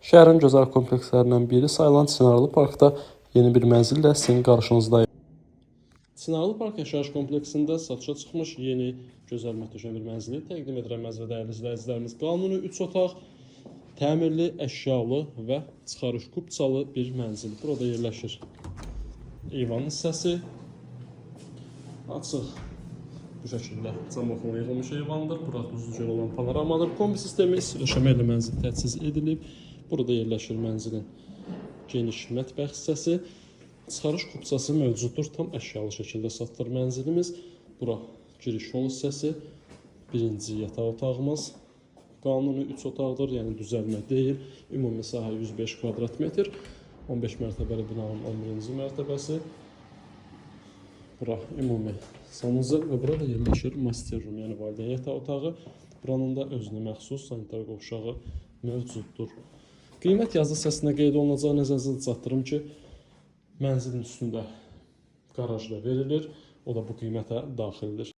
Şəhərin gözəl komplekslərindən biri sayılan Çınarlı Parkda yeni bir mənzillə sizin qarşınızdayım. Çınarlı Park yaşayış kompleksində satışa çıxmış yeni gözəl möhtəşəm bir mənzili təqdim edirəm və dəyərli izləyicilərimiz. Qanuni 3 otaq, təmirli, əşyalı və çıxarış kupçalı bir mənzil. Burada yerləşir eyvan hissəsi. Açıq bu şəkildə cam oxuna yığılmış eyvandır. Burada düzgün olan panoramadır. Kombi sistemi istiləşmə ilə mənzil təchiz edilib. Burada yerləşir mənzilin geniş mətbəx hissəsi. Çıxarış kupçası mövcuddur. Tam əşyalı şəkildə satılır mənzilimiz. Bura giriş yol hissəsi. Birinci yataq otağımız. Qanuni 3 otaqdır, yəni düzəlmə deyil. Ümumi sahə 105 kvadrat metr. 15 mərtəbəli binanın 11-ci mərtəbəsi. Bura ümumi sanuzel və burada yerləşir master room, yəni valideyn yataq otağı. Buranın da özünə məxsus sanitar qovşağı mövcuddur. Qiymət yazı hissəsində qeyd olunacaq. Nəzərinizə çatdırım ki, mənzilin üstündə qaraj da verilir. O da bu qiymətə daxildir.